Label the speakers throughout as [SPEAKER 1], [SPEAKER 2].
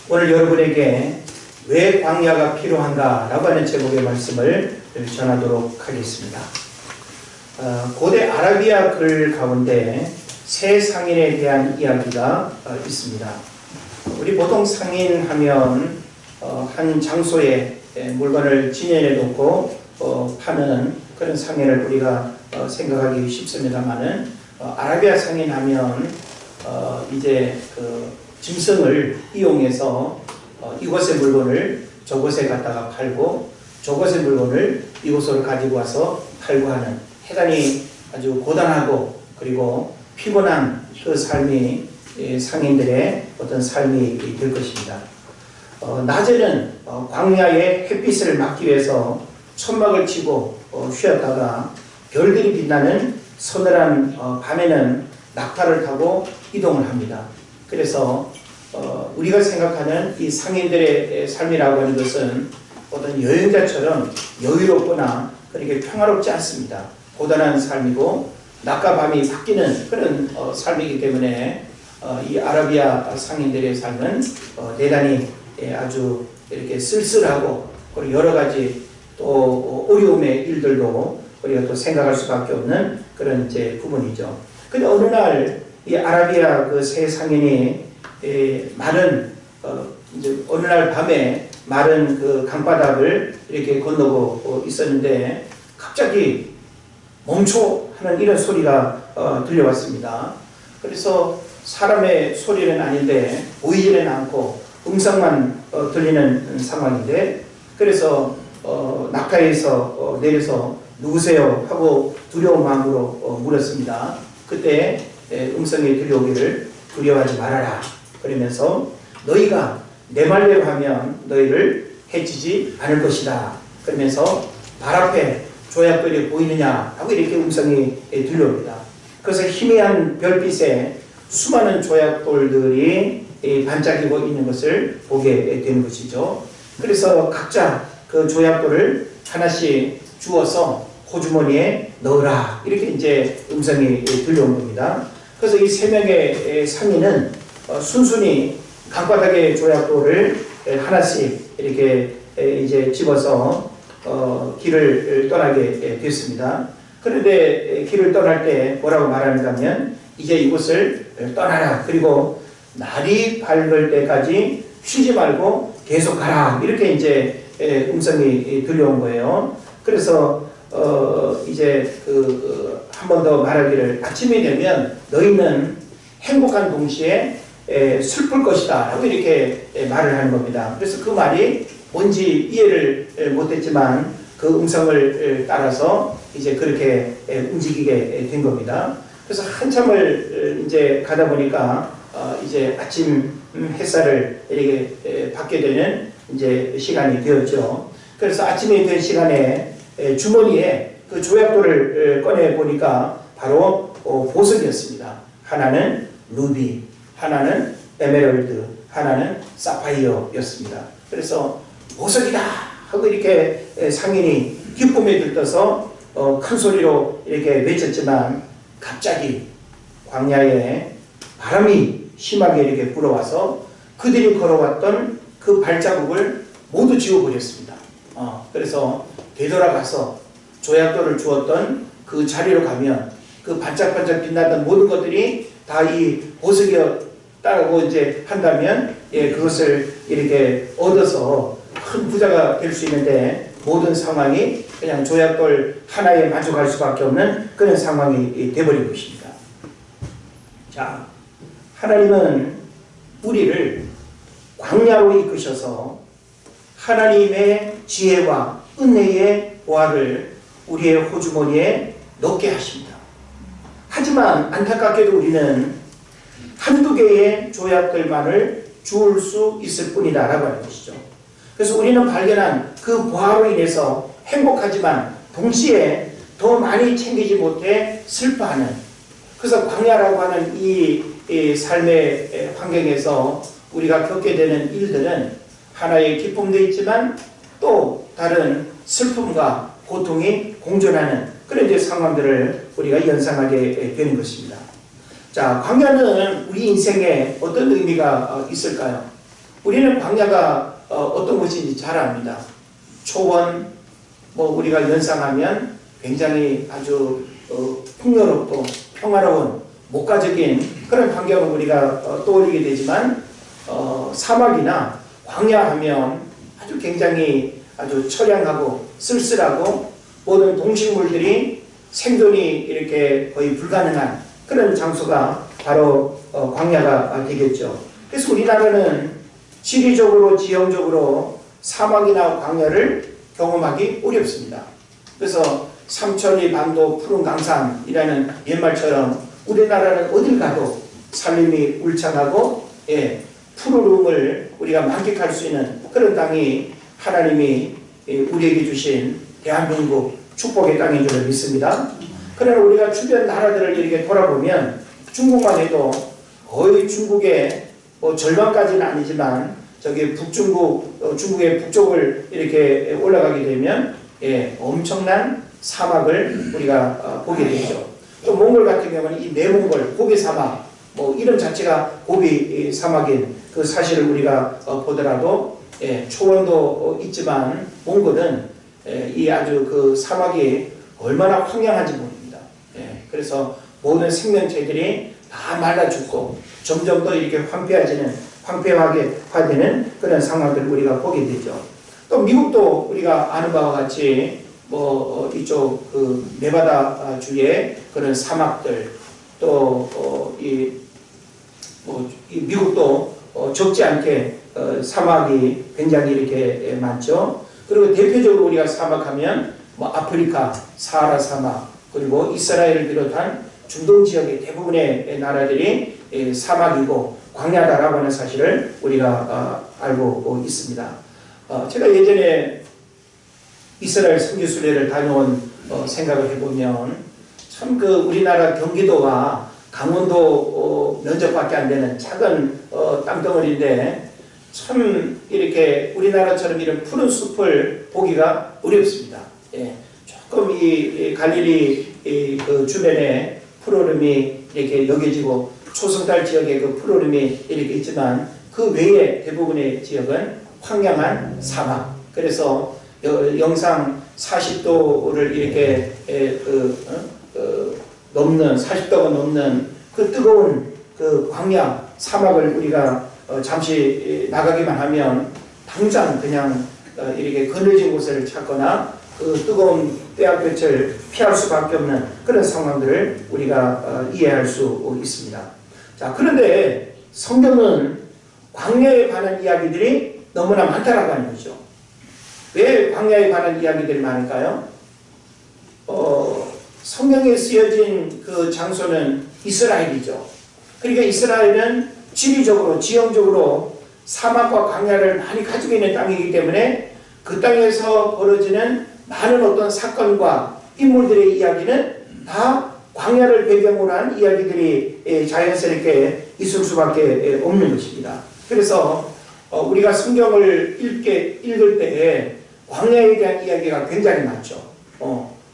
[SPEAKER 1] 오늘 여러분에게 왜 광야가 필요한가라고 하는 제목의 말씀을 전하도록 하겠습니다. 고대 아라비아 글 가운데 새 상인에 대한 이야기가 있습니다. 우리 보통 상인하면 한 장소에 물건을 진열해 놓고 파는 그런 상인을 우리가 생각하기 쉽습니다만은 아라비아 상인하면 이제 그 짐승을 이용해서 이곳의 물건을 저곳에 갖다가 팔고 저곳의 물건을 이곳으로 가지고 와서 팔고 하는 대단히 아주 고단하고 그리고 피곤한 그 삶이 상인들의 어떤 삶이 될 것입니다. 낮에는 광야의 햇빛을 막기 위해서 천막을 치고 쉬었다가 별들이 빛나는 서늘한 밤에는 낙타를 타고 이동을 합니다. 그래서 우리가 생각하는 이 상인들의 삶이라고 하는 것은 어떤 여행자처럼 여유롭거나 그렇게 평화롭지 않습니다. 고단한 삶이고 낮과 밤이 바뀌는 그런 삶이기 때문에 이 아라비아 상인들의 삶은 대단히 아주 이렇게 쓸쓸하고 그리고 여러 가지 또 어려움의 일들도 우리가 또 생각할 수밖에 없는 그런 이제 부분이죠. 근데 어느 날 이 아라비아 그 세 상인이 마른 이제 어느 날 밤에 마른 그 강바닥을 이렇게 건너고 있었는데 갑자기 멈춰 하는 이런 소리가 들려왔습니다. 그래서 사람의 소리는 아닌데 보이지는 않고 음성만 들리는 상황인데 그래서 낙하에서 내려서 누구세요? 하고 두려운 마음으로 물었습니다. 그때 음성이 들려오기를 두려워하지 말아라. 그러면서 너희가 내 말대로 하면 너희를 해치지 않을 것이다. 그러면서 발 앞에 조약돌이 보이느냐 하고 이렇게 음성이 들려옵니다. 그래서 희미한 별빛에 수많은 조약돌들이 반짝이고 있는 것을 보게 되는 것이죠. 그래서 각자 그 조약돌을 하나씩 주어서 호주머니에 넣으라. 이렇게 이제 음성이 들려온 겁니다. 그래서 이 세 명의 상인은 순순히 강바닥의 조약돌을 하나씩 이렇게 이제 집어서 길을 떠나게 됐습니다. 그런데 길을 떠날 때 뭐라고 말하는가 하면 이제 이곳을 떠나라. 그리고 날이 밝을 때까지 쉬지 말고 계속 가라. 이렇게 이제 음성이 들려온 거예요. 그래서 이제 한 번 더 말하기를 아침이 되면 너희는 행복한 동시에 슬플 것이다 라고 이렇게 말을 하는 겁니다. 그래서 그 말이 뭔지 이해를 못했지만 그 음성을 따라서 이제 그렇게 움직이게 된 겁니다. 그래서 한참을 이제 가다 보니까 이제 아침 햇살을 이렇게 받게 되는 이제 시간이 되었죠. 그래서 아침이 된 시간에 주머니에 그 조약돌을 꺼내 보니까 바로 보석이었습니다. 하나는 루비, 하나는 에메랄드, 하나는 사파이어였습니다. 그래서 보석이다 하고 이렇게 상인이 기쁨에 들떠서 큰 소리로 이렇게 외쳤지만 갑자기 광야에 바람이 심하게 이렇게 불어와서 그들이 걸어왔던 그 발자국을 모두 지워버렸습니다. 그래서 되돌아가서 조약돌을 주었던 그 자리로 가면 그 반짝반짝 빛나던 모든 것들이 다 이 보석이었다고 이제 한다면 그것을 이렇게 얻어서 큰 부자가 될 수 있는데 모든 상황이 그냥 조약돌 하나에 만족할 수밖에 없는 그런 상황이 되어버린 것입니다. 자, 하나님은 우리를 광야로 이끄셔서 하나님의 지혜와 은혜의 보화를 우리의 호주머니에 넣게 하십니다. 하지만 안타깝게도 우리는 한두 개의 조약들만을 주울 수 있을 뿐이다 라고 하는 것이죠. 그래서 우리는 발견한 그 보화로 인해서 행복하지만 동시에 더 많이 챙기지 못해 슬퍼하는, 그래서 광야라고 하는 이 삶의 환경에서 우리가 겪게 되는 일들은 하나의 기쁨도 있지만 또 다른 슬픔과 고통이 공존하는 그런 이제 상황들을 우리가 연상하게 되는 것입니다. 자, 광야는 우리 인생에 어떤 의미가 있을까요? 우리는 광야가 어떤 곳인지 잘 압니다. 초원, 우리가 연상하면 굉장히 아주 풍요롭고 평화로운 목가적인 그런 환경을 우리가 떠올리게 되지만 사막이나 광야하면 아주 굉장히 아주 처량하고 쓸쓸하고 모든 동식물들이 생존이 이렇게 거의 불가능한 그런 장소가 바로 광야가 되겠죠. 그래서 우리나라는 지리적으로 지형적으로 사막이나 광야를 경험하기 어렵습니다. 그래서 삼천리 반도 푸른 강산이라는 옛말처럼 우리나라는 어딜 가도 산림이 울창하고 푸르름을 우리가 만끽할 수 있는 그런 땅이 하나님이 우리에게 주신 대한민국 축복의 땅인 줄 믿습니다. 그러나 우리가 주변 나라들을 이렇게 돌아보면 중국만 해도 거의 중국의 절반까지는 아니지만 저기 중국의 북쪽을 이렇게 올라가게 되면 엄청난 사막을 우리가 보게 되죠. 또 몽골 같은 경우는 이 내몽골 고비 사막 이름 자체가 고비 사막인 그 사실을 우리가 보더라도 초원도 있지만 몽골은 이 아주 그 사막이 얼마나 황량한지 모릅니다. 그래서 모든 생명체들이 다 말라 죽고 점점 더 이렇게 황폐하게 되는 그런 상황들을 우리가 보게 되죠. 또 미국도 우리가 아는 바와 같이 이쪽 그 네바다 주의 그런 사막들 또 이 미국도 적지 않게 사막이 굉장히 이렇게 많죠. 그리고 대표적으로 우리가 사막하면 아프리카 사하라 사막 그리고 이스라엘을 비롯한 중동 지역의 대부분의 나라들이 사막이고 광야다라고 하는 사실을 우리가 알고 있습니다. 제가 예전에 이스라엘 선교순례를 다녀온 생각을 해보면 참 그 우리나라 경기도와 강원도 면적밖에 안 되는 작은 땅덩어리인데 참 이렇게 우리나라처럼 이런 푸른 숲을 보기가 어렵습니다. 조금 이 갈릴리 그 주변에 푸르름이 이렇게 여겨지고 초승달 지역에 그 푸르름이 이렇게 있지만 그 외에 대부분의 지역은 황량한 사막. 그래서 영상 40도를 이렇게 넘는 40도가 넘는 그 뜨거운 그 광야 사막을 우리가 잠시 나가기만 하면 당장 그냥 이렇게 그늘진 곳을 찾거나 그 뜨거운 떼약볕을 피할 수밖에 없는 그런 상황들을 우리가 이해할 수 있습니다. 자, 그런데 성경은 광야에 관한 이야기들이 너무나 많다라고 하는 거죠. 왜 광야에 관한 이야기들이 많을까요? 성경에 쓰여진 그 장소는 이스라엘이죠. 그러니까 이스라엘은 지리적으로 지형적으로 사막과 광야를 많이 가지고 있는 땅이기 때문에 그 땅에서 벌어지는 많은 어떤 사건과 인물들의 이야기는 다 광야를 배경으로 한 이야기들이 자연스럽게 있을 수밖에 없는 것입니다. 그래서 우리가 성경을 읽을 때에 광야에 대한 이야기가 굉장히 많죠.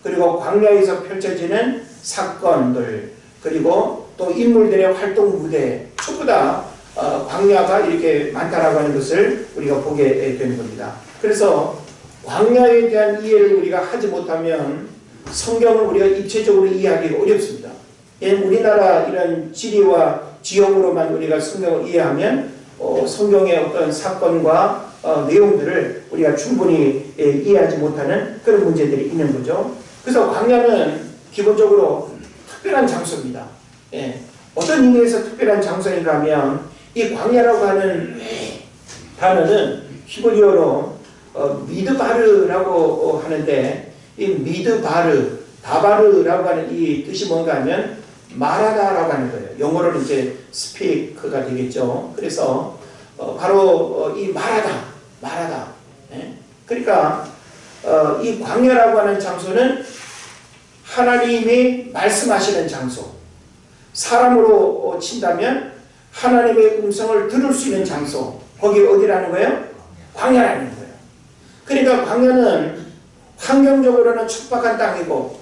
[SPEAKER 1] 그리고 광야에서 펼쳐지는 사건들 그리고 또 인물들의 활동 무대 전부 다 광야가 이렇게 많다라고 하는 것을 우리가 보게 되는 겁니다. 그래서 광야에 대한 이해를 우리가 하지 못하면 성경을 우리가 입체적으로 이해하기가 어렵습니다. 우리나라 이런 지리와 지형으로만 우리가 성경을 이해하면 성경의 어떤 사건과 내용들을 우리가 충분히 이해하지 못하는 그런 문제들이 있는 거죠. 그래서 광야는 기본적으로 특별한 장소입니다. 어떤 의미에서 특별한 장소인가 하면 이 광야라고 하는 단어는 히브리어로 미드바르라고 하는데 이 미드바르, 다바르라고 하는 이 뜻이 뭔가 하면 말하다라고 하는 거예요. 영어로는 이제 스피크가 되겠죠. 그래서 바로 이 말하다. 그러니까 이 광야라고 하는 장소는 하나님이 말씀하시는 장소. 사람으로 친다면 하나님의 음성을 들을 수 있는 장소. 거기 어디라는 거예요? 광야라는 거예요. 그러니까 광야는 환경적으로는 척박한 땅이고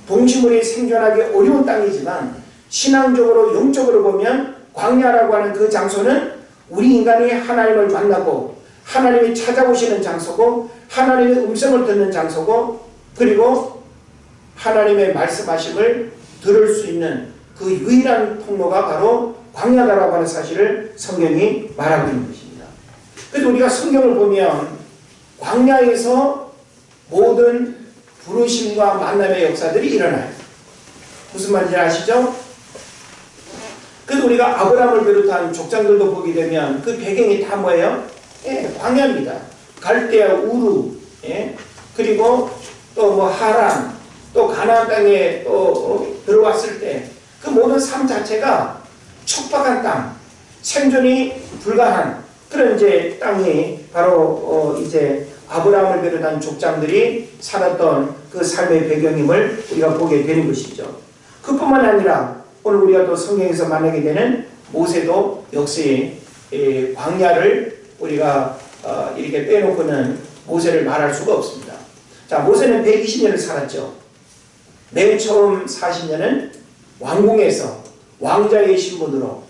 [SPEAKER 1] 동식물이 생존하기 어려운 땅이지만 신앙적으로 영적으로 보면 광야라고 하는 그 장소는 우리 인간이 하나님을 만나고 하나님이 찾아오시는 장소고 하나님의 음성을 듣는 장소고 그리고 하나님의 말씀하심을 들을 수 있는 그 유일한 통로가 바로 광야다라고 하는 사실을 성경이 말하고 있는 것입니다. 그래서 우리가 성경을 보면 광야에서 모든 부르심과 만남의 역사들이 일어나요. 무슨 말인지 아시죠? 그래서 우리가 아브라함을 비롯한 족장들도 보게 되면 그 배경이 다 뭐예요? 광야입니다. 갈대아, 우루, 그리고 또 뭐 하란, 또 가나안 땅에 또 들어왔을 때 그 모든 삶 자체가 척박한 땅, 생존이 불가한 그런 이제 땅이 바로 이제 아브라함을 비롯한 족장들이 살았던 그 삶의 배경임을 우리가 보게 되는 것이죠. 그뿐만 아니라 오늘 우리가 또 성경에서 만나게 되는 모세도 역시 광야를 우리가 이렇게 빼놓고는 모세를 말할 수가 없습니다. 자, 모세는 120년을 살았죠. 맨 처음 40년은 왕궁에서 왕자의 신분으로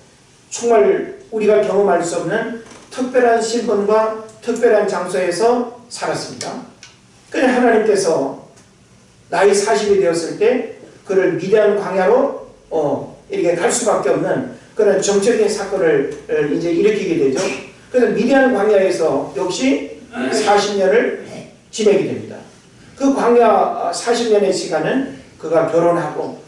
[SPEAKER 1] 정말 우리가 경험할 수 없는 특별한 신분과 특별한 장소에서 살았습니다. 그래서 하나님께서 나이 40이 되었을 때 그를 미디안 광야로 이렇게 갈 수밖에 없는 그런 정적인 사건을 이제 일으키게 되죠. 그래서 미디안 광야에서 역시 40년을 지내게 됩니다. 그 광야 40년의 시간은 그가 결혼하고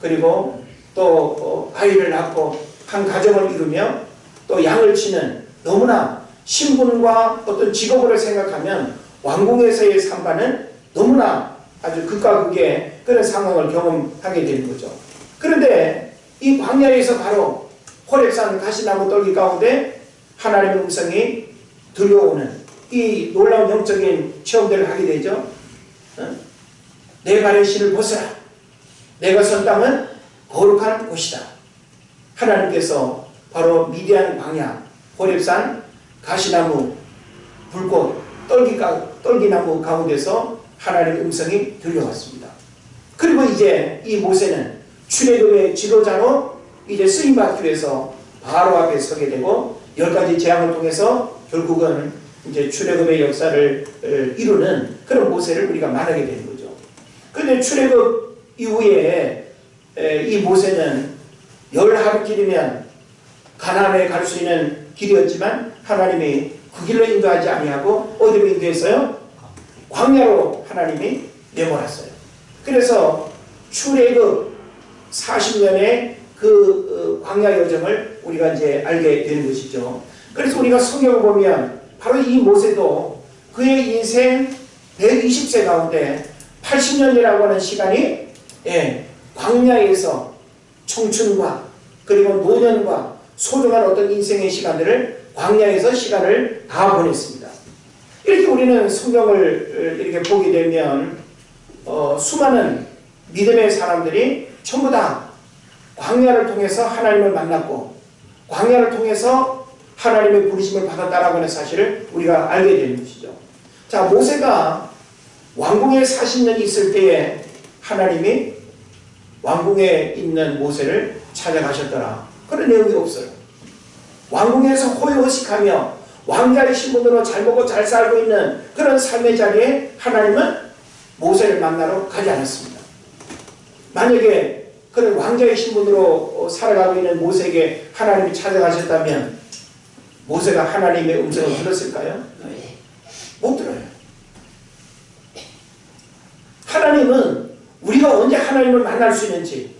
[SPEAKER 1] 그리고 또 아이를 낳고 한 가정을 이루며 또 양을 치는 너무나 신분과 어떤 직업을 생각하면 왕궁에서의 삶과는 너무나 아주 극과 극의 그런 상황을 경험하게 되는 거죠. 그런데 이 광야에서 바로 호렙산 가시나무 떨기 가운데 하나님의 음성이 들려오는 이 놀라운 영적인 체험들을 하게 되죠. 내 발의 신을 벗어라. 내가 선 땅은 거룩한 곳이다. 하나님께서 바로 미디안 광야, 호렙산, 가시나무, 불꽃, 떨기나무 가운데서 하나님의 음성이 들려왔습니다. 그리고 이제 이 모세는 출애굽의 지도자로 이제 쓰임받기 위해서 바로 앞에 서게 되고 10가지 재앙을 통해서 결국은 이제 출애굽의 역사를 이루는 그런 모세를 우리가 만나게 되는 거죠. 그런데 출애굽 이후에 이 모세는 10하루길이면 가나안에 갈 수 있는 길이었지만 하나님이 그 길로 인도하지 아니하고 어디로 인도했어요? 광야로 하나님이 내몰았어요. 그래서 출애굽 40년의 그 광야 여정을 우리가 이제 알게 되는 것이죠. 그래서 우리가 성경을 보면 바로 이 모세도 그의 인생 120세 가운데 80년이라고 하는 시간이 광야에서 청춘과 그리고 노년과 소중한 어떤 인생의 시간들을 광야에서 시간을 다 보냈습니다. 이렇게 우리는 성경을 이렇게 보게 되면 수많은 믿음의 사람들이 전부 다 광야를 통해서 하나님을 만났고 광야를 통해서 하나님의 부르심을 받았다라고 하는 사실을 우리가 알게 되는 것이죠. 자, 모세가 왕궁에 40년이 있을 때에 하나님이 왕궁에 있는 모세를 찾아가셨더라. 그런 내용이 없어요. 왕궁에서 호의호식하며 왕자의 신분으로 잘 먹고 잘 살고 있는 그런 삶의 자리에 하나님은 모세를 만나러 가지 않았습니다. 만약에 그런 왕자의 신분으로 살아가고 있는 모세에게 하나님이 찾아가셨다면 모세가 하나님의 음성을 들었을까요? 못 들어요. 하나님은 우리가 언제 하나님을 만날 수 있는지,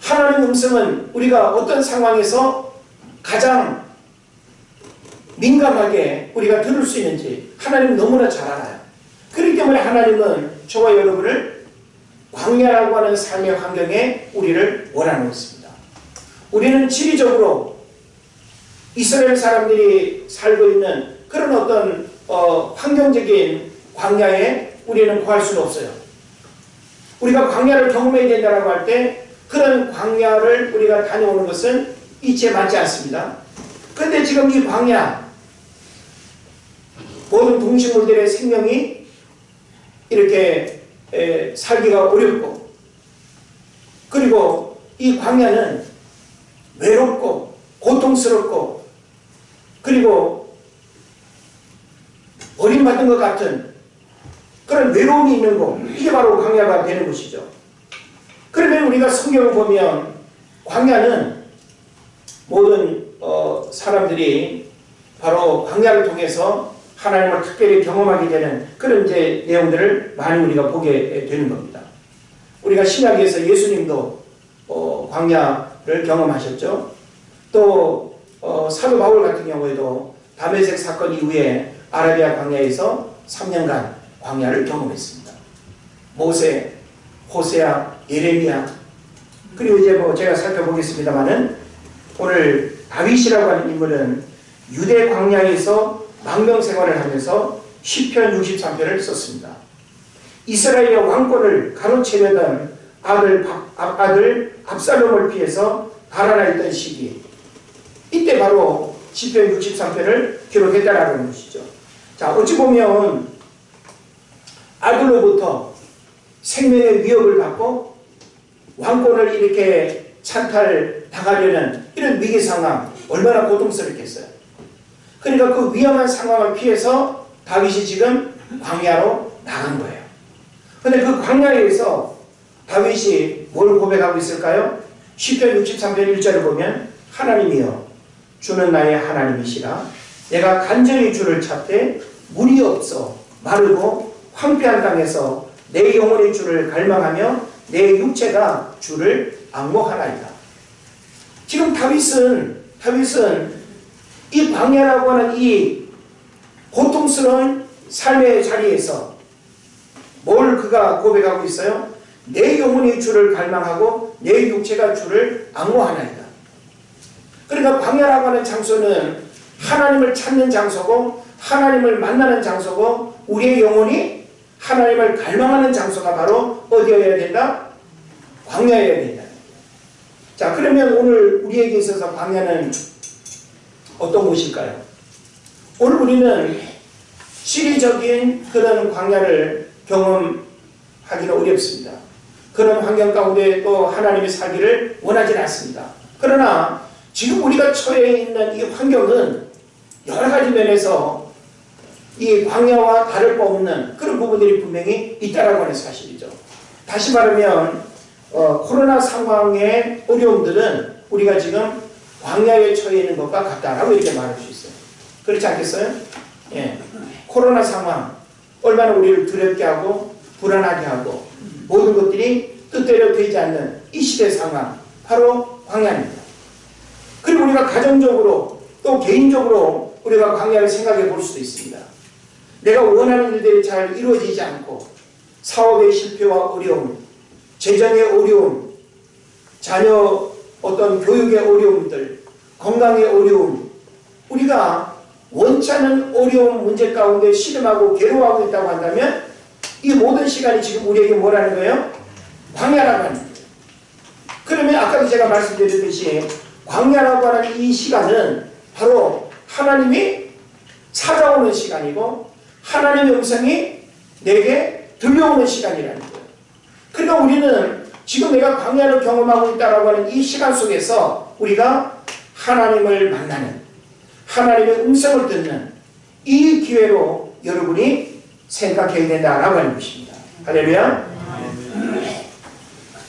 [SPEAKER 1] 하나님의 음성은 우리가 어떤 상황에서 가장 민감하게 우리가 들을 수 있는지 하나님은 너무나 잘 알아요. 그렇기 때문에 하나님은 저와 여러분을 광야라고 하는 삶의 환경에 우리를 몰아넣었습니다. 우리는 지리적으로 이스라엘 사람들이 살고 있는 그런 어떤 환경적인 광야에 우리는 구할 수는 없어요. 우리가 광야를 경험해야 된다고 할 때 그런 광야를 우리가 다녀오는 것은 이치에 맞지 않습니다. 그런데 지금 이 광야, 모든 동식물들의 생명이 이렇게 살기가 어렵고, 그리고 이 광야는 외롭고 고통스럽고 그리고 버림받은 것 같은 그런 외로움이 있는 곳, 이게 바로 광야가 되는 것이죠. 그러면 우리가 성경을 보면 광야는 모든 사람들이 바로 광야를 통해서 하나님을 특별히 경험하게 되는 그런 이제 내용들을 많이 우리가 보게 되는 겁니다. 우리가 신약에서 예수님도 광야를 경험하셨죠. 또 사도 바울 같은 경우에도 다메섹 사건 이후에 아라비아 광야에서 3년간 광야를 경험했습니다. 모세, 호세아, 예레미야, 그리고 이제 제가 살펴보겠습니다만은 오늘 다윗이라고 하는 인물은 유대 광야에서 망명 생활을 하면서 시편 63편을 썼습니다. 이스라엘의 왕권을 가로채려던 아들 압살롬을 피해서 달아나 있던 시기, 이때 바로 시편 63편을 기록했다라는 것이죠. 자, 어찌 보면 아들로부터 생명의 위협을 받고 왕권을 이렇게 찬탈당하려는 이런 위기 상황, 얼마나 고통스럽겠어요. 그러니까 그 위험한 상황을 피해서 다윗이 지금 광야로 나간 거예요. 그런데 그 광야에서 다윗이 뭘 고백하고 있을까요? 시편 63편 1절을 보면 하나님이여 주는 나의 하나님이시라 내가 간절히 주를 찾되 물이 없어 마르고 황폐한 땅에서 내 영혼이 주를 갈망하며 내 육체가 주를 앙모하나이다. 지금 다윗은 이 광야라고 하는 이 고통스러운 삶의 자리에서 뭘 그가 고백하고 있어요? 내 영혼이 주를 갈망하고 내 육체가 주를 앙모하나이다. 그러니까 광야라고 하는 장소는 하나님을 찾는 장소고 하나님을 만나는 장소고 우리의 영혼이 하나님을 갈망하는 장소가 바로 어디여야 된다? 광야여야 된다. 자, 그러면 오늘 우리에게 있어서 광야는 어떤 곳일까요? 오늘 우리는 시리적인 그런 광야를 경험하기는 어렵습니다. 그런 환경 가운데 또 하나님의 살기를 원하지 않습니다. 그러나 지금 우리가 처해 있는 이 환경은 여러 가지 면에서 이 광야와 다를 바 없는 그런 부분들이 분명히 있다라고 하는 사실이죠. 다시 말하면 코로나 상황의 어려움들은 우리가 지금 광야에 처해 있는 것과 같다라고 이렇게 말할 수 있어요. 그렇지 않겠어요? 예. 코로나 상황 얼마나 우리를 두렵게 하고 불안하게 하고 모든 것들이 뜻대로 되지 않는 이 시대 상황 바로 광야입니다. 그리고 우리가 가정적으로 또 개인적으로 우리가 광야를 생각해 볼 수도 있습니다. 내가 원하는 일들이 잘 이루어지지 않고 사업의 실패와 어려움, 재정의 어려움, 자녀 어떤 교육의 어려움들, 건강의 어려움, 우리가 원치 않은 어려운 문제 가운데 씨름하고 괴로워하고 있다고 한다면 이 모든 시간이 지금 우리에게 뭐라는 거예요? 광야라고 하는 거예요. 그러면 아까도 제가 말씀드렸듯이 광야라고 하는 이 시간은 바로 하나님이 찾아오는 시간이고 하나님의 음성이 내게 들려오는 시간이라는 거예요. 그러니까 우리는 지금 내가 광야를 경험하고 있다고 하는 이 시간 속에서 우리가 하나님을 만나는 하나님의 음성을 듣는 이 기회로 여러분이 생각해야 된다라고 하는 것입니다. 할렐루야.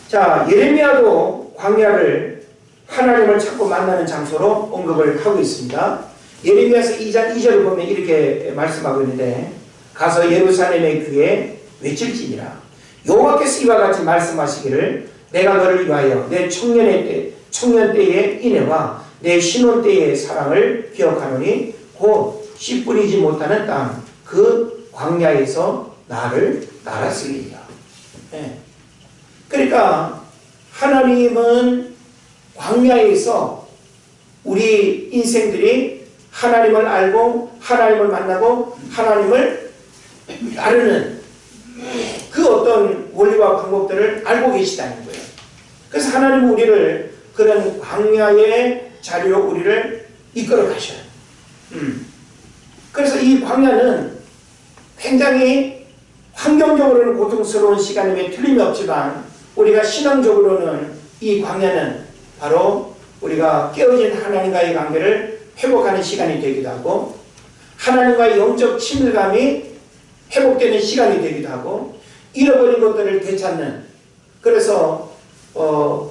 [SPEAKER 1] 자, 예레미야도 광야를 하나님을 찾고 만나는 장소로 언급을 하고 있습니다. 예레미야서 2장 2절을 보면 이렇게 말씀하고 있는데 가서 예루살렘의 귀에 외칠지니라 여호와께서 이와 같이 말씀하시기를 내가 너를 위하여 내 청년 때의 인애와 내 신혼 때의 사랑을 기억하노니 곧 씨 뿌리지 못하는 땅 그 광야에서 나를 날았으리라. 네. 그러니까 하나님은 광야에서 우리 인생들이 하나님을 알고 하나님을 만나고 하나님을 따르는 그 어떤 원리와 방법들을 알고 계시다는 거예요. 그래서 하나님은 우리를 그런 광야의 자리로 우리를 이끌어 가셔요. 그래서 이 광야는 굉장히 환경적으로는 고통스러운 시간임에 틀림이 없지만 우리가 신앙적으로는 이 광야는 바로 우리가 깨어진 하나님과의 관계를 회복하는 시간이 되기도 하고, 하나님과의 영적 친밀감이 회복되는 시간이 되기도 하고, 잃어버린 것들을 되찾는, 그래서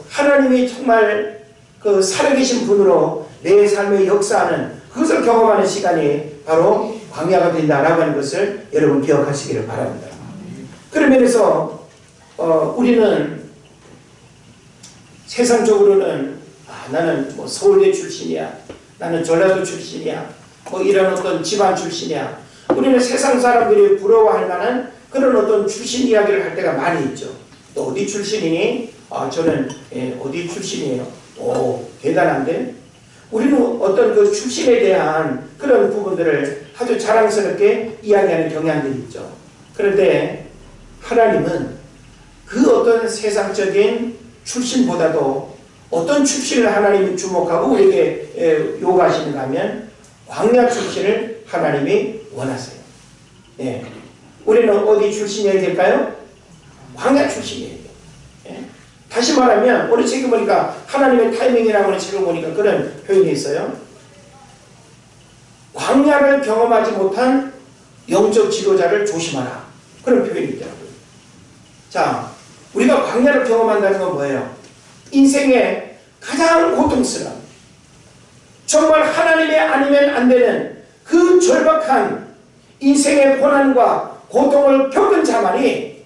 [SPEAKER 1] 하나님이 정말 그 살아계신 분으로 내 삶에 역사하는, 그것을 경험하는 시간이 바로 광야가 된다라고 하는 것을 여러분 기억하시기를 바랍니다. 그런 면에서 우리는 세상적으로는 나는 뭐 서울대 출신이야, 나는 전라도 출신이야, 뭐 이런 어떤 집안 출신이야, 우리는 세상 사람들이 부러워할 만한 그런 어떤 출신 이야기를 할 때가 많이 있죠. 또 어디 출신이니? 저는 어디 출신이에요. 오, 대단한데? 우리는 어떤 그 출신에 대한 그런 부분들을 아주 자랑스럽게 이야기하는 경향들이 있죠. 그런데 하나님은 그 어떤 세상적인 출신보다도 어떤 출신을 하나님이 주목하고 우리에게 요구하시는가 하면 광야 출신을 하나님이 원하세요. 예. 우리는 어디 출신이어야 될까요? 광야 출신이에요. 예. 다시 말하면 오늘 책을 보니까 하나님의 타이밍이라고 하는 책을 보니까 그런 표현이 있어요. 광야를 경험하지 못한 영적 지도자를 조심하라. 그런 표현이 있더라고요. 자, 우리가 광야를 경험한다는 건 뭐예요? 인생의 가장 고통스러운, 정말 하나님이 아니면 안 되는 그 절박한 인생의 고난과 고통을 겪은 자만이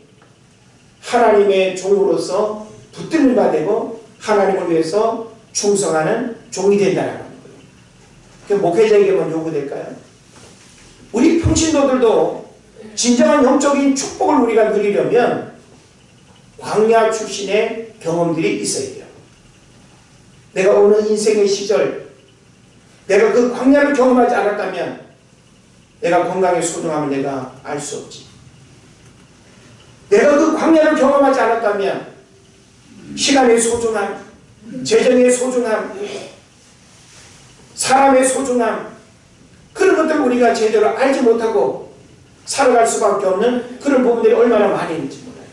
[SPEAKER 1] 하나님의 종으로서 붙드는 바 되고 하나님을 위해서 충성하는 종이 된다는 거예요. 그 목회자에게만 요구될까요? 우리 평신도들도 진정한 영적인 축복을 우리가 누리려면 광야 출신의 경험들이 있어야 돼요. 내가 어느 인생의 시절 내가 그 광야를 경험하지 않았다면 내가 건강의 소중함을 내가 알 수 없지. 내가 그 광야를 경험하지 않았다면 시간의 소중함, 재정의 소중함, 사람의 소중함, 그런 것들을 우리가 제대로 알지 못하고 살아갈 수밖에 없는 그런 부분들이 얼마나 많이 있는지 몰라요.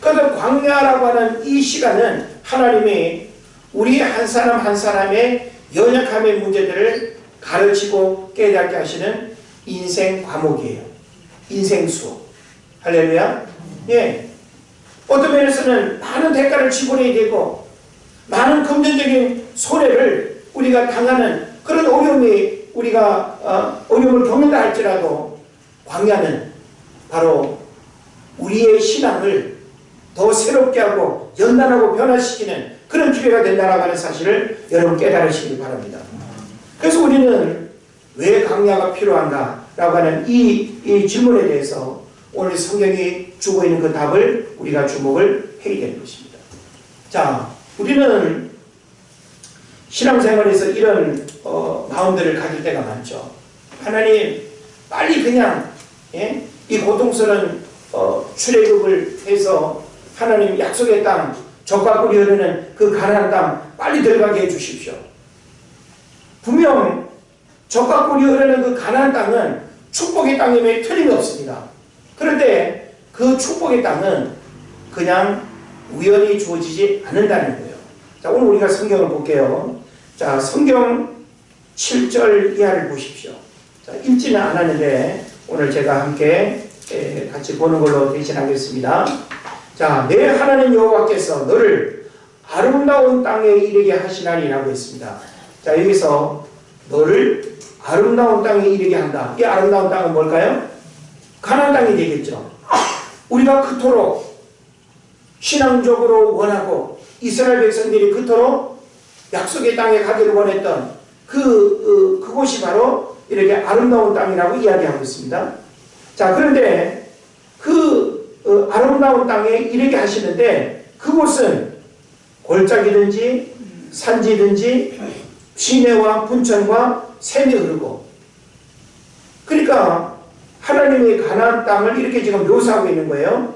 [SPEAKER 1] 그래서 광야라고 하는 이 시간은 하나님이 우리 한 사람 한 사람의 연약함의 문제들을 가르치고 깨닫게 하시는 인생 과목이에요. 인생 수업. 할렐루야. 예. 어떤 면에서는 많은 대가를 지불해야 되고 많은 금전적인 손해를 우리가 당하는 그런 어려움이 우리가 어려움을 겪는다 할지라도 광야는 바로 우리의 신앙을 더 새롭게 하고 연단하고 변화시키는 그런 기회가 된다라고 하는 사실을 여러분 깨달으시기 바랍니다. 그래서 우리는 왜 광야가 필요한가라고 하는 이 질문에 대해서 오늘 성경이 주고 있는 그 답을 우리가 주목을 해야 되는 것입니다. 자, 우리는 신앙생활에서 이런 마음들을 가질 때가 많죠. 하나님 빨리 그냥 이 고통스러운 출애굽을 해서 하나님 약속의 땅, 젖과 꿀이 흐르는 그 가나안 땅 빨리 들어가게 해주십시오. 분명 젖과 꿀이 흐르는 그 가나안 땅은 축복의 땅임에 틀림이 없습니다. 그런데 그 축복의 땅은 그냥 우연히 주어지지 않는다는 거예요. 자, 오늘 우리가 성경을 볼게요. 자, 성경 7절 이하를 보십시오. 자, 읽지는 않았는데 오늘 제가 함께 같이 보는 걸로 대신하겠습니다. 자, 내 하나님 여호와께서 너를 아름다운 땅에 이르게 하시나니라고 했습니다. 자, 여기서 너를 아름다운 땅에 이르게 한다. 이 아름다운 땅은 뭘까요? 가나안 땅이 되겠죠. 우리가 그토록 신앙적으로 원하고 이스라엘 백성들이 그토록 약속의 땅에 가기를 원했던 그곳이 바로 이렇게 아름다운 땅이라고 이야기하고 있습니다. 자, 그런데 그 아름다운 땅에 이르게 하시는데 그곳은 골짜기든지 산지든지 시내와 분천과 샘이 흐르고, 그러니까 하나님이 가나안 땅을 이렇게 지금 묘사하고 있는 거예요.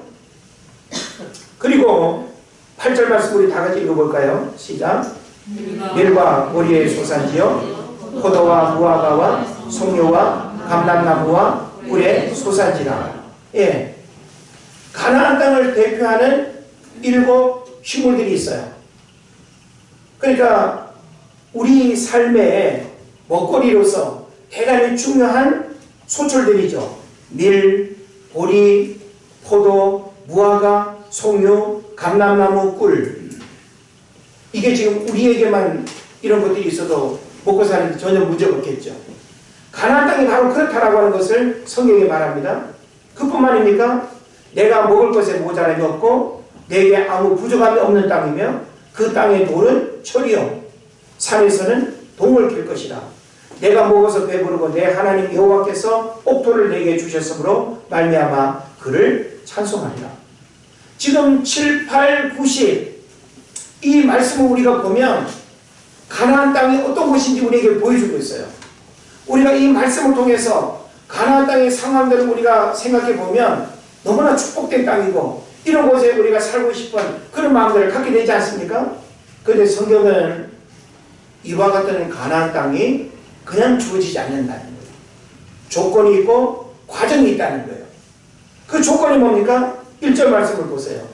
[SPEAKER 1] 그리고 8절 말씀 우리 다 같이 읽어볼까요? 시작. 밀과 보리의 소산지요 포도와 무화과와 송료와 감람나무와 꿀의 소산지라. 예, 가나안 땅을 대표하는 7 식물들이 있어요. 그러니까 우리 삶에 먹거리로서 대단히 중요한 소출들이죠. 밀, 보리, 포도, 무화과, 송유, 감람나무, 꿀. 이게 지금 우리에게만 이런 것들이 있어도 먹고 사는데 전혀 문제가 없겠죠. 가나안 땅이 바로 그렇다라고 하는 것을 성경이 말합니다. 그뿐만입니까? 내가 먹을 것에 모자람이 없고 내게 아무 부족함이 없는 땅이며 그 땅의 돌은 철이요 산에서는 동을 캘 것이라. 내가 먹어서 배부르고 내 하나님 여호와께서 옥토를 내게 주셨으므로 말미암아 그를 찬송하리라. 지금 7, 8, 90 이 말씀을 우리가 보면 가나안 땅이 어떤 곳인지 우리에게 보여주고 있어요. 우리가 이 말씀을 통해서 가나안 땅의 상황들을 우리가 생각해 보면 너무나 축복된 땅이고 이런 곳에 우리가 살고 싶은 그런 마음들을 갖게 되지 않습니까? 그런데 성경은 이와 같은 가나안 땅이 그냥 주어지지 않는다는 거예요. 조건이 있고 과정이 있다는 거예요. 그 조건이 뭡니까? 1절 말씀을 보세요.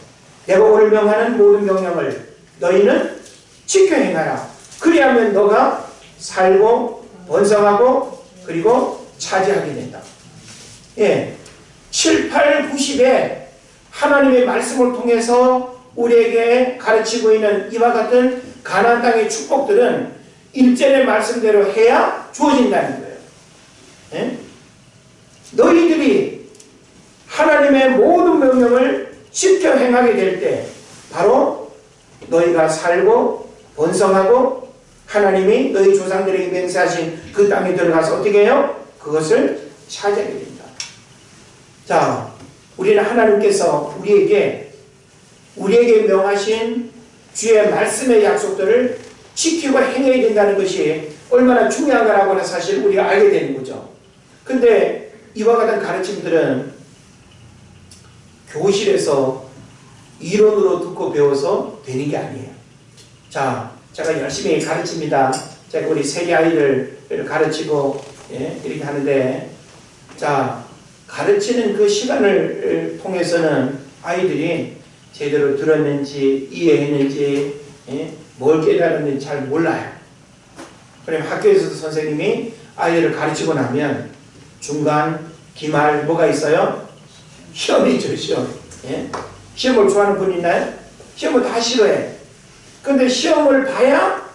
[SPEAKER 1] 내가 오늘 명하는 모든 명령을 너희는 지켜 행하라. 그리하면 너가 살고 번성하고 그리고 차지하게 된다. 예, 7, 8, 90에 하나님의 말씀을 통해서 우리에게 가르치고 있는 이와 같은 가나안 땅의 축복들은 1절의 말씀대로 해야 주어진다는 거예요. 예? 너희들이 하나님의 모든 명령을 지켜 행하게 될 때 바로 너희가 살고 번성하고 하나님이 너희 조상들에게 맹세하신 그 땅에 들어가서 어떻게 해요? 그것을 차지하게 됩니다. 자, 우리는 하나님께서 우리에게 명하신 주의 말씀의 약속들을 지키고 행해야 된다는 것이 얼마나 중요한가라고 하는 사실을 우리가 알게 되는 거죠. 근데 이와 같은 가르침들은 교실에서 이론으로 듣고 배워서 되는 게 아니에요. 자, 제가 열심히 가르칩니다. 제가 우리 세계 아이를 가르치고 이렇게 하는데, 자, 가르치는 그 시간을 통해서는 아이들이 제대로 들었는지 이해했는지 뭘 깨달았는지 잘 몰라요. 그럼 학교에서도 선생님이 아이들을 가르치고 나면 중간, 기말 뭐가 있어요? 시험이 있죠, 시험. 시험을 좋아하는 분 있나요? 시험을 다 싫어해. 그런데 시험을 봐야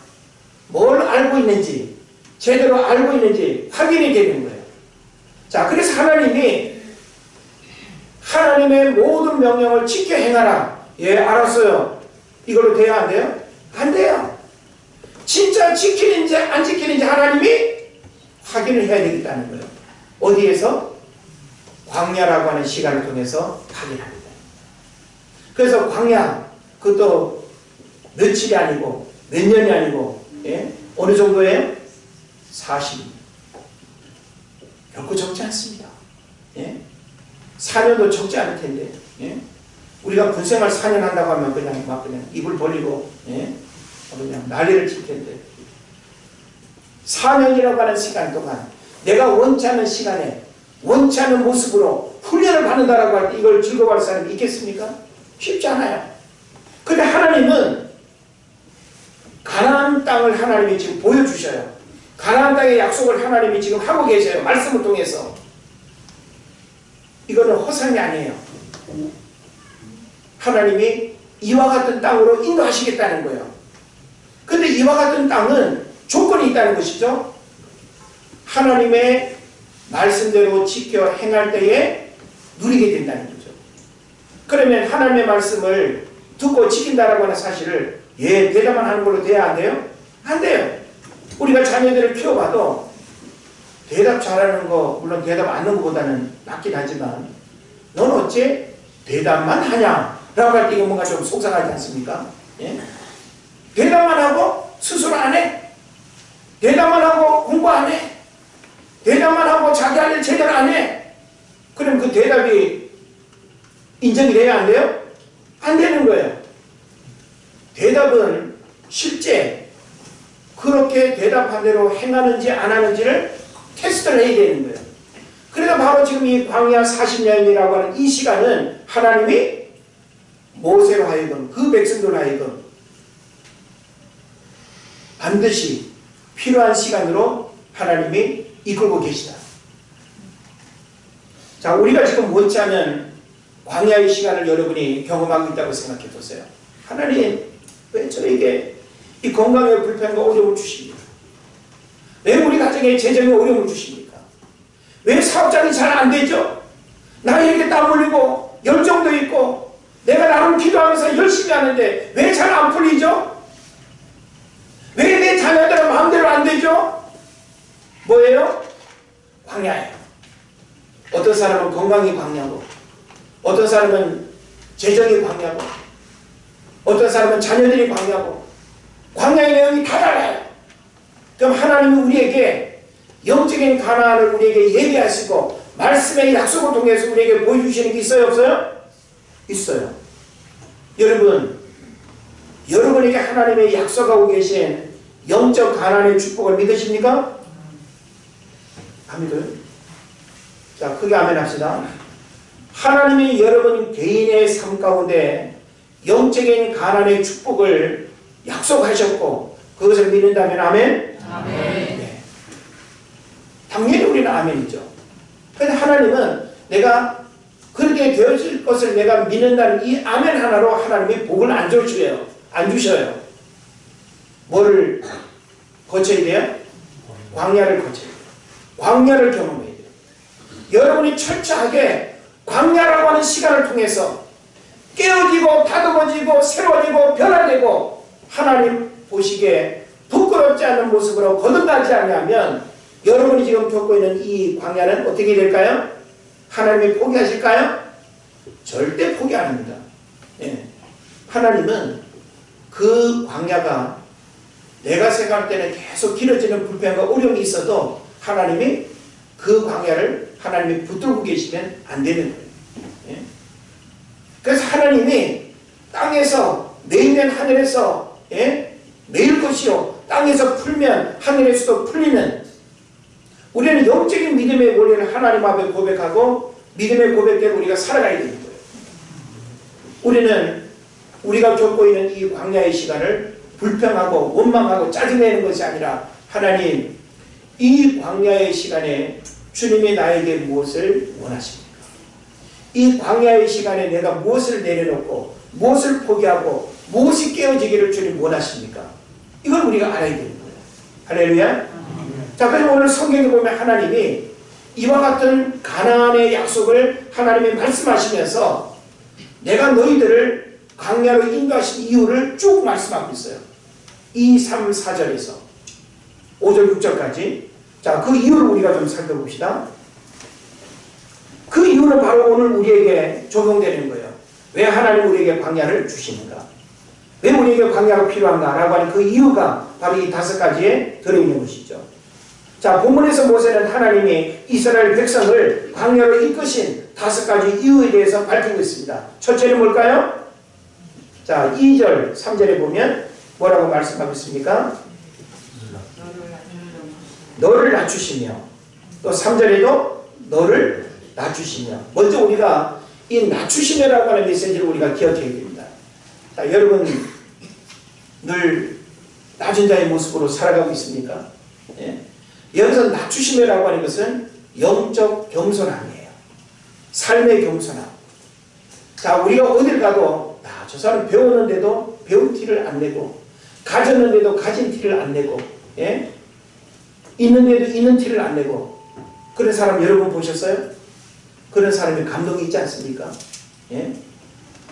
[SPEAKER 1] 뭘 알고 있는지 제대로 알고 있는지 확인이 되는 거예요. 자, 그래서 하나님이 하나님의 모든 명령을 지켜 행하라. 예, 알았어요. 이걸로 돼야 안 돼요? 안 돼요. 진짜 지키는지 안 지키는지 하나님이 확인을 해야 되겠다는 거예요. 어디에서? 광야라고 하는 시간을 통해서 확인합니다. 그래서 광야, 그것도 며칠이 아니고 몇 년이 아니고 어느 정도예요? 40년. 결코 적지 않습니다. 4년도 적지 않을 텐데 우리가 군생활 4년 한다고 하면 그냥 입을 벌리고 그냥 난리를 칠 텐데 4년이라고 하는 시간 동안 내가 원치 않는 시간에 원치 않는 모습으로 훈련을 받는다라고 할 때 이걸 즐거워할 사람이 있겠습니까? 쉽지 않아요. 그런데 하나님은 가나안 땅을 하나님이 지금 보여주셔요. 가나안 땅의 약속을 하나님이 지금 하고 계세요. 말씀을 통해서. 이거는 허상이 아니에요. 하나님이 이와 같은 땅으로 인도하시겠다는 거예요. 그런데 이와 같은 땅은 조건이 있다는 것이죠. 하나님의 말씀대로 지켜 행할 때에 누리게 된다는 거죠. 그러면 하나님의 말씀을 듣고 지킨다라고 하는 사실을 대답만 하는 걸로 돼야 안 돼요? 안 돼요. 우리가 자녀들을 키워봐도 대답 잘하는 거 물론 대답 안 하는 것보다는 낫긴 하지만 넌 어째 대답만 하냐? 라고 할 때 이거 뭔가 좀 속상하지 않습니까? 대답만 하고 스스로 안 해? 대답만 하고 공부 안 해? 대답만 하고 자기 할 일 제대로 안 해? 그럼 그 대답이 인정이 돼야 안 돼요? 안 되는 거예요. 대답은 실제 그렇게 대답한 대로 행하는지 안 하는지를 테스트를 해야 되는 거예요. 그래서 바로 지금 이 광야 40년이라고 하는 이 시간은 하나님이 모세로 하여금 그 백성들로 하여금 반드시 필요한 시간으로 하나님이 이끌고 계시다. 자, 우리가 지금 못지않은 광야의 시간을 여러분이 경험하고 있다고 생각해 보세요. 하나님, 왜 저에게 이 건강의 불편과 어려움을 주십니까? 왜 우리 가정에 재정에 어려움을 주십니까? 왜 사업장이 잘 안 되죠? 나에게 땀 흘리고 열정도 있고 내가 나름 기도하면서 열심히 하는데 왜 잘 안 풀리죠? 왜 내 자녀들은 마음대로 안 되죠? 뭐예요? 광야예요. 어떤 사람은 건강이 광야고, 어떤 사람은 재정이 광야고, 어떤 사람은 자녀들이 광야고, 광야의 내용이 다 달라요. 그럼 하나님은 우리에게 영적인 가나안을 우리에게 예비하시고 말씀의 약속을 통해서 우리에게 보여주시는 게 있어요, 없어요? 있어요. 여러분, 여러분에게 하나님의 약속하고 계신 영적 가나안의 축복을 믿으십니까? 안 믿어요? 자, 크게 아멘 합시다. 하나님이 여러분 개인의 삶 가운데 영적인 가나안의 축복을 약속하셨고 그것을 믿는다면 아멘? 아멘. 네. 당연히 우리는 아멘이죠. 그런데 하나님은 내가 그렇게 되어질 것을 내가 믿는다는 이 아멘 하나로 하나님이 복을 안 주셔요. 안 주셔요. 뭐를 거쳐야 돼요? 광야를 거쳐야 돼요. 광야를 경험해야 돼요. 여러분이 철저하게 광야라고 하는 시간을 통해서 깨어지고 다듬어지고 새로워지고 변화되고 하나님 보시기에 부끄럽지 않은 모습으로 거듭나지 않으면 여러분이 지금 겪고 있는 이 광야는 어떻게 될까요? 하나님이 포기하실까요? 절대 포기 안 합니다. 예. 하나님은 그 광야가 내가 생각할 때는 계속 길어지는 불편과 어려움이 있어도 하나님이 그 광야를 하나님이 붙들고 계시면 안 되는 거예요. 예? 그래서 하나님이 땅에서 내리면 하늘에서 내릴 것이요 땅에서 풀면 하늘에서도 풀리는 우리는 영적인 믿음의 원리를 하나님 앞에 고백하고 믿음의 고백대로 우리가 살아가야 되는 거예요. 우리는 우리가 겪고 있는 이 광야의 시간을 불평하고 원망하고 짜증내는 것이 아니라 하나님 이 광야의 시간에 주님이 나에게 무엇을 원하십니까? 이 광야의 시간에 내가 무엇을 내려놓고 무엇을 포기하고 무엇이 깨어지기를 주님 원하십니까? 이걸 우리가 알아야 되는 거예요. 할렐루야. 자, 그래서 오늘 성경에 보면 하나님이 이와 같은 가나안의 약속을 하나님이 말씀하시면서 내가 너희들을 광야로 인도하신 이유를 쭉 말씀하고 있어요. 2, 3, 4절에서 5절, 6절까지. 자, 그 이유를 우리가 좀 살펴봅시다. 그 이유는 바로 오늘 우리에게 적용되는 거예요. 왜 하나님 우리에게 광야를 주시는가? 왜 우리에게 광야가 필요한가? 라고 하는 그 이유가 바로 이 5가지에 들어있는 것이죠. 자, 본문에서 모세는 하나님이 이스라엘 백성을 광야로 이끄신 5가지 이유에 대해서 밝히고 있습니다. 첫째는 뭘까요? 자, 2절, 3절에 보면 뭐라고 말씀하고 있습니까? 너를 낮추시며, 또 3절에도 너를 낮추시며. 먼저 우리가 이 낮추시며라고 하는 메시지를 우리가 기억해야 됩니다. 자, 여러분 늘 낮은 자의 모습으로 살아가고 있습니까? 예? 여기서 낮추시며라고 하는 것은 영적 겸손함이에요. 삶의 겸손함. 자, 우리가 어딜 가도 저 사람 배웠는데도 배운 티를 안 내고 가졌는데도 가진 티를 안 내고 예? 있는데도 있는 티를 안 내고 그런 사람 여러분 보셨어요? 그런 사람이 감동이 있지 않습니까? 예?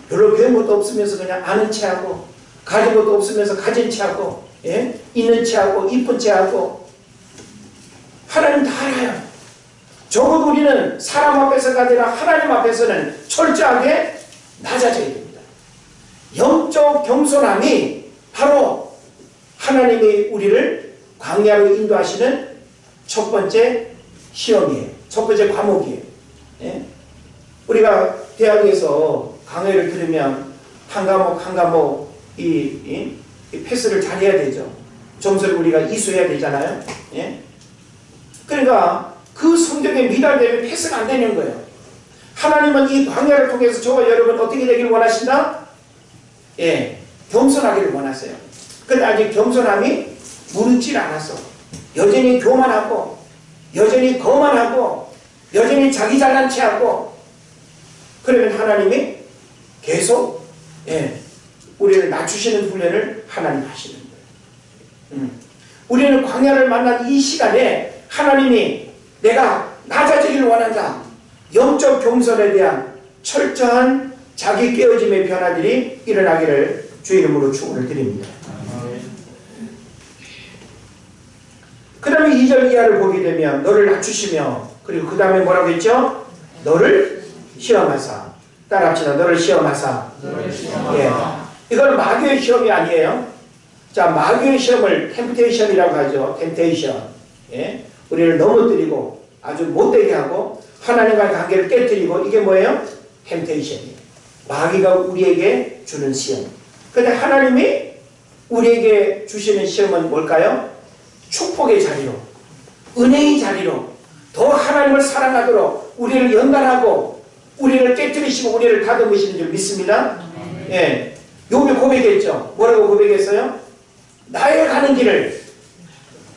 [SPEAKER 1] 별로 배운 것도 없으면서 그냥 아는 체하고 가진 것도 없으면서 가진 체하고 예? 있는 체하고 이쁜 체하고 하나님 다 알아요. 적어도 우리는 사람 앞에서가 아니라 하나님 앞에서는 철저하게 낮아져야 됩니다. 영적 겸손함이 바로 하나님이 우리를 광야로 인도하시는 첫 번째 시험이에요. 첫 번째 과목이에요. 예? 우리가 대학에서 강의를 들으면 한 과목 이 패스를 잘 해야 되죠. 점수를 우리가 이수해야 되잖아요. 예? 그러니까 그 성적에 미달되면 패스가 안 되는 거예요. 하나님은 이 광야를 통해서 저와 여러분 어떻게 되기를 원하신다? 예, 겸손하기를 원하세요. 근데 아직 겸손함이 무르질 않아서 여전히 교만하고 여전히 거만하고 여전히 자기 잘난 체하고 그러면 하나님이 계속 우리를 낮추시는 훈련을 하나님 하시는 거예요. 우리는 광야를 만난 이 시간에 하나님이 내가 낮아지기를 원한다. 영적 겸손에 대한 철저한 자기 깨어짐의 변화들이 일어나기를 주의 이름으로 축원을 드립니다. 그 다음에 2절 이하를 보게 되면 너를 낮추시며 그리고 그 다음에 뭐라고 했죠? 너를 시험하사. 따라합시다. 너를 시험하사. 예. 이건 마귀의 시험이 아니에요. 자, 마귀의 시험을 템테이션이라고 하죠. 템테이션. 예. 우리를 넘어뜨리고 아주 못되게 하고 하나님과의 관계를 깨뜨리고 이게 뭐예요? 템테이션이에요. 마귀가 우리에게 주는 시험. 그런데 하나님이 우리에게 주시는 시험은 뭘까요? 축복의 자리로, 은혜의 자리로 더 하나님을 사랑하도록 우리를 연단하고 우리를 깨뜨리시고 우리를 다듬으시는 줄 믿습니다. 예. 욥이 고백했죠. 뭐라고 고백했어요? 나의 가는 길을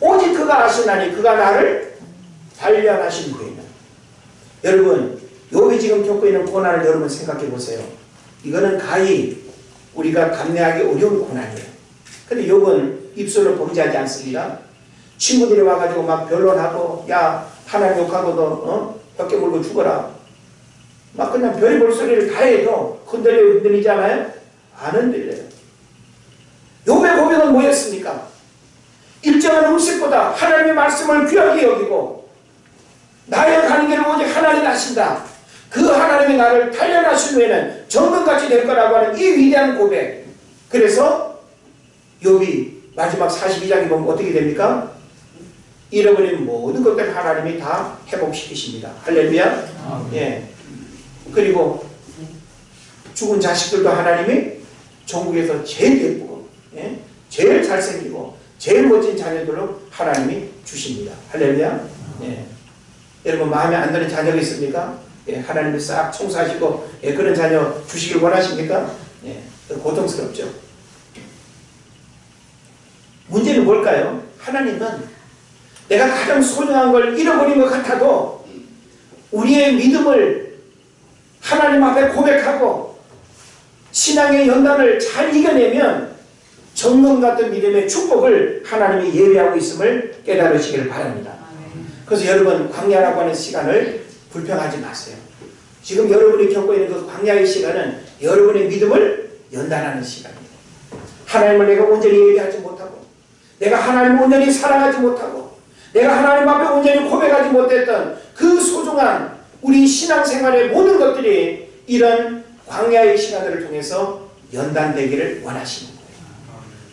[SPEAKER 1] 오직 그가 아시나니 그가 나를 단련하신 후에는. 여러분, 욥이 지금 겪고 있는 고난을 여러분 생각해 보세요. 이거는 가히 우리가 감내하기 어려운 고난이에요. 근데 욥은 입술을 범죄하지 않습니다. 친구들이 와가지고 막 변론하고 야 하나님 욕하고 너 벽에 물고 죽어라. 막 그냥 별의별 소리를 다 해도 흔들리지 않아요? 안 흔들려요. 욥의 고백은 뭐였습니까? 일정한 음식보다 하나님의 말씀을 귀하게 여기고 나의 가는 길을 오직 하나님이 하신다. 그 하나님이 나를 단련하신 후에는 정금같이 될 거라고 하는 이 위대한 고백. 그래서 욥이 마지막 42장에 보면 어떻게 됩니까? 잃어버린 모든 것들 하나님이 다 회복시키십니다. 할렐루야. 예. 그리고 죽은 자식들도 하나님이 전국에서 제일 예쁘고 제일 잘생기고 제일 멋진 자녀들로 하나님이 주십니다. 할렐루야. 예. 여러분 마음에 안 드는 자녀가 있습니까? 예. 하나님이 싹 청소하시고 그런 자녀 주시길 원하십니까? 예. 고통스럽죠. 문제는 뭘까요? 하나님은 내가 가장 소중한 걸 잃어버린 것 같아도 우리의 믿음을 하나님 앞에 고백하고 신앙의 연단을 잘 이겨내면 정금 같은 믿음의 축복을 하나님이 예배하고 있음을 깨달으시길 바랍니다. 그래서 여러분 광야라고 하는 시간을 불평하지 마세요. 지금 여러분이 겪고 있는 그 광야의 시간은 여러분의 믿음을 연단하는 시간입니다. 하나님을 내가 온전히 예배하지 못하고 내가 하나님을 온전히 사랑하지 못하고 내가 하나님 앞에 온전히 고백하지 못했던 그 소중한 우리 신앙생활의 모든 것들이 이런 광야의 시간들을 통해서 연단되기를 원하시는 거예요.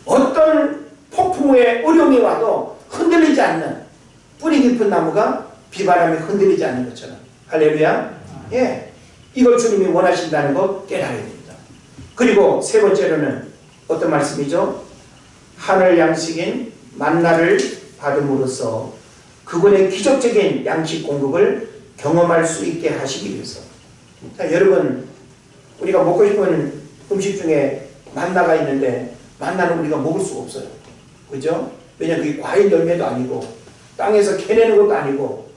[SPEAKER 1] 어떤 폭풍우의 어려움이 와도 흔들리지 않는 뿌리 깊은 나무가 비바람에 흔들리지 않는 것처럼. 할렐루야. 예, 이걸 주님이 원하신다는 거 깨달아야 됩니다. 그리고 세 번째로는 어떤 말씀이죠? 하늘 양식인 만나를 받음으로써 그분의 기적적인 양식 공급을 경험할 수 있게 하시기 위해서. 자, 여러분 우리가 먹고 싶은 음식 중에 만나가 있는데 만나는 우리가 먹을 수가 없어요. 그죠? 왜냐하면 그게 과일 열매도 아니고 땅에서 캐내는 것도 아니고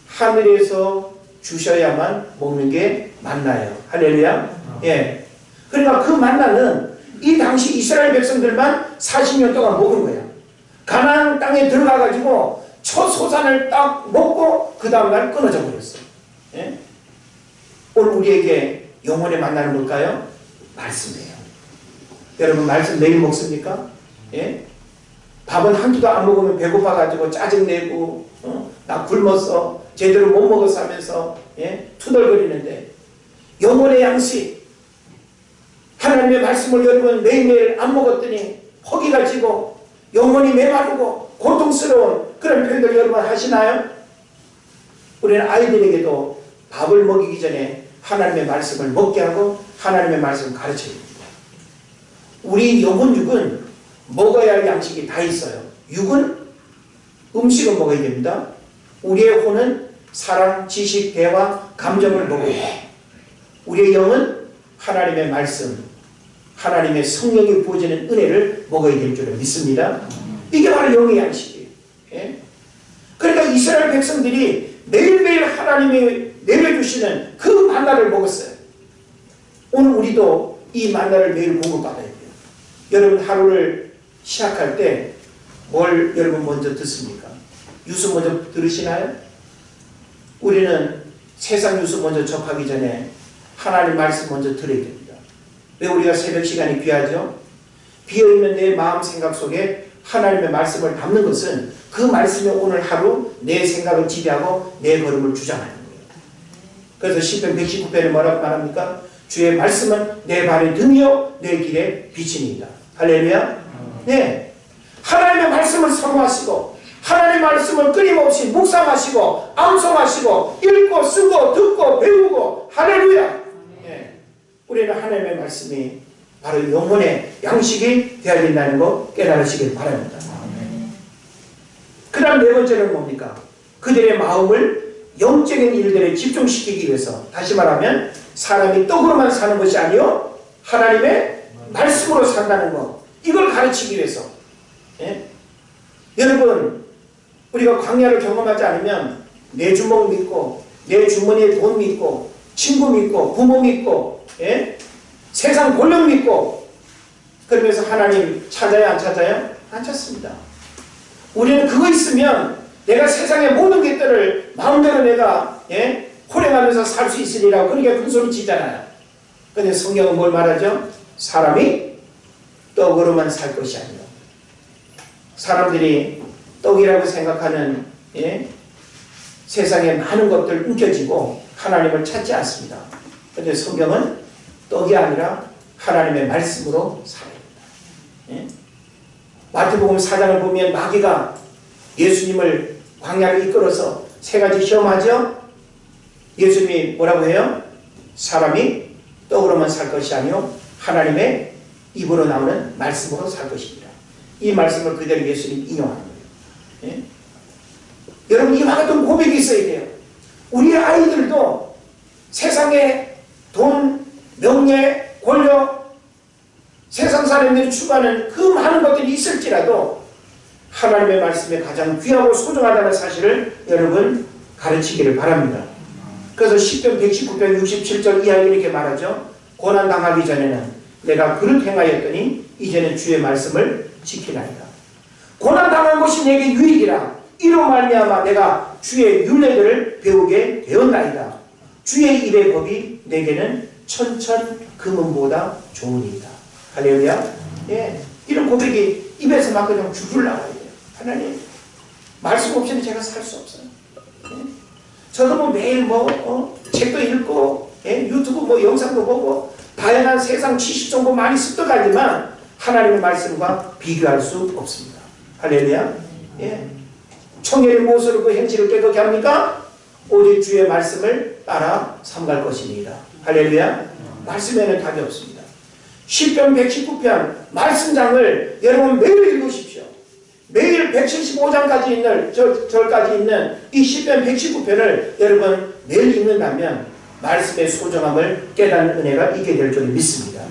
[SPEAKER 1] 하늘에서 주셔야만 먹는 게 만나예요. 할렐루야. 예. 그러니까 그 만나는 이 당시 이스라엘 백성들만 40년 동안 먹은 거예요. 가나안 땅에 들어가가지고 첫 소산을 딱 먹고 그 다음날 끊어져 버렸어요. 예? 오늘 우리에게 영혼의 만나는 뭘까요? 말씀이에요. 여러분 말씀 매일 먹습니까? 예? 밥은 한두도 안 먹으면 배고파가지고 짜증내고 나 굶었어 제대로 못 먹었어 하면서 투덜거리는데 영혼의 양식 하나님의 말씀을 여러분 매일매일 안 먹었더니 허기가 지고 영혼이 메마르고 고통스러운 그런 표현들 여러분 하시나요? 우리는 아이들에게도 밥을 먹이기 전에 하나님의 말씀을 먹게 하고 하나님의 말씀을 가르쳐야 됩니다. 우리 영혼 육은 먹어야 할 양식이 다 있어요. 육은 음식은 먹어야 됩니다. 우리의 혼은 사랑, 지식, 대화, 감정을 먹어야 돼요. 우리의 영은 하나님의 말씀, 하나님의 성령이 부어지는 은혜를 먹어야 될 줄을 믿습니다. 이게 바로 영의 양식이에요. 예? 그러니까 이스라엘 백성들이 매일매일 하나님이 내려주시는 그 만나를 먹었어요. 오늘 우리도 이 만나를 매일 공급받아야 돼요. 여러분 하루를 시작할 때 뭘 여러분 먼저 듣습니까? 뉴스 먼저 들으시나요? 우리는 세상 뉴스 먼저 접하기 전에 하나님 말씀 먼저 들어야 됩니다. 왜 우리가 새벽 시간이 귀하죠? 비어있는 내 마음 생각 속에 하나님의 말씀을 담는 것은 그 말씀이 오늘 하루 내 생각을 지배하고 내 걸음을 주장하는 거예요. 그래서 시편 119편에 뭐라고 말합니까? 주의 말씀은 내 발의 등이요 내 길의 빛이니이다. 할렐루야. 네, 하나님의 말씀을 사모하시고 하나님의 말씀을 끊임없이 묵상하시고 암송하시고 읽고 쓰고 듣고 배우고 할렐루야. 네, 우리는 하나님의 말씀이 바로 영혼의 양식이 되어야 된다는 거 깨달으시길 바랍니다. 그 다음 네 번째는 뭡니까? 그들의 마음을 영적인 일들에 집중시키기 위해서, 다시 말하면 사람이 떡으로만 사는 것이 아니요 하나님의 말씀으로 산다는 것, 이걸 가르치기 위해서. 예? 여러분 우리가 광야를 경험하지 않으면 내 주먹 믿고 내 주머니에 돈 믿고 친구 믿고 부모 믿고 예? 세상 권력 믿고 그러면서 하나님 찾아요 안 찾아요? 안 찾습니다. 우리는 그거 있으면 내가 세상의 모든 것들을 마음대로 내가 예? 호령하면서 살 수 있으리라고 그렇게 큰 소리 치잖아요. 그런데 성경은 뭘 말하죠? 사람이 떡으로만 살 것이 아니라, 사람들이 떡이라고 생각하는 예? 세상의 많은 것들 움켜쥐고 하나님을 찾지 않습니다. 그런데 성경은 떡이 아니라 하나님의 말씀으로 살아야 됩니다. 예? 마태복음 4장을 보면 마귀가 예수님을 광야로 이끌어서 세 가지 시험하죠. 예수님이 뭐라고 해요? 사람이 떡으로만 살 것이 아니요 하나님의 입으로 나오는 말씀으로 살 것입니다. 이 말씀을 그대로 예수님이 인용하는 거예요. 예? 여러분 이와 같은 고백이 있어야 돼요. 우리 아이들도 세상에 돈, 명예, 권력, 세상 사람들이 추구하는 그 많은 것들이 있을지라도 하나님의 말씀에 가장 귀하고 소중하다는 사실을 여러분 가르치기를 바랍니다. 그래서 시편 119편 67절 이하에 이렇게 말하죠. 고난당하기 전에는 내가 그릇 행하였더니 이제는 주의 말씀을 지키나이다. 고난당한 것이 내게 유익이라. 이로 말미암아 내가 주의 율례들을 배우게 되었나이다. 주의 입의 법이 내게는 천천 금은보다 좋으니이다. 할렐루야. 예, 이런 고백이 입에서 막 그냥 줄줄 나와야 돼요. 하나님 말씀 없이는 제가 살 수 없어요. 예? 저도 뭐 매일 책도 읽고 예? 유튜브 뭐 영상도 보고 다양한 세상 지식 정보 많이 습득하지만 하나님의 말씀과 비교할 수 없습니다. 할렐루야. 예. 청결이 무엇으로 그 행실을 깨끗게 합니까? 오직 주의 말씀을 따라 삼갈 것입니다. 할렐루야. 말씀에는 답이 없습니다. 시편 119편 말씀장을 여러분 매일 읽으십시오. 매일 175장까지 있는 절까지 있는 이 시편 119편을 여러분 매일 읽는다면 말씀의 소중함을 깨닫는 은혜가 있게 될 줄 믿습니다.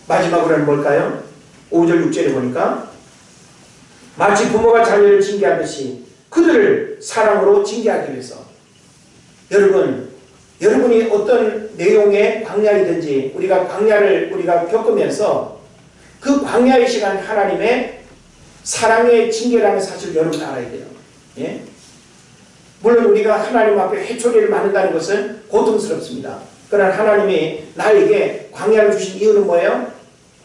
[SPEAKER 1] 마지막으로는 뭘까요? 5절 6절에 보니까 마치 부모가 자녀를 징계하듯이 그들을 사랑으로 징계하기 위해서, 여러분이 어떤 내용의 광야이든지 광야를 겪으면서 그 광야의 시간 하나님의 사랑의 징계라는 사실을 여러분 알아야 돼요. 예? 물론 우리가 하나님 앞에 회초리를 맞는다는 것은 고통스럽습니다. 그러나 하나님이 나에게 광야를 주신 이유는 뭐예요?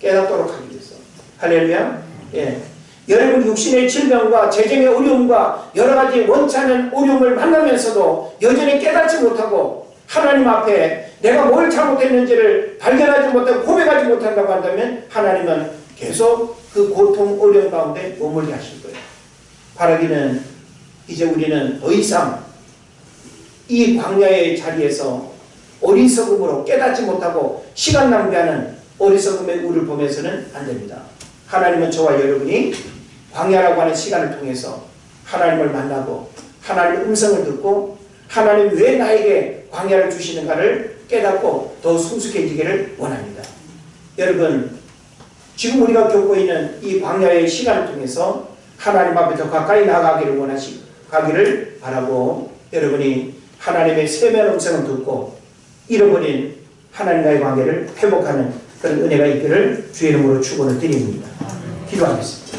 [SPEAKER 1] 깨닫도록 하기 위해서. 할렐루야. 예. 여러분 육신의 질병과 재정의 어려움과 여러가지 원찮은 어려움을 만나면서도 여전히 깨닫지 못하고 하나님 앞에 내가 뭘 잘못했는지를 발견하지 못하고 고백하지 못한다고 한다면 하나님은 계속 그 고통 어려움 가운데 머물게 하실 거예요. 바라기는 이제 우리는 더 이상 이 광야의 자리에서 어리석음으로 깨닫지 못하고 시간 낭비하는 어리석음의 우를 보면서는 안 됩니다. 하나님은 저와 여러분이 광야라고 하는 시간을 통해서 하나님을 만나고 하나님의 음성을 듣고 하나님 왜 나에게 광야를 주시는가를 깨닫고 더 성숙해지기를 원합니다. 여러분 지금 우리가 겪고 있는 이 광야의 시간을 통해서 하나님 앞에 더 가까이 나아가기를 가기를 바라고 여러분이 하나님의 세미한 음성을 듣고 잃어버린 하나님과의 관계를 회복하는 그런 은혜가 있기를 주의 이름으로 축원을 드립니다. 기도하겠습니다.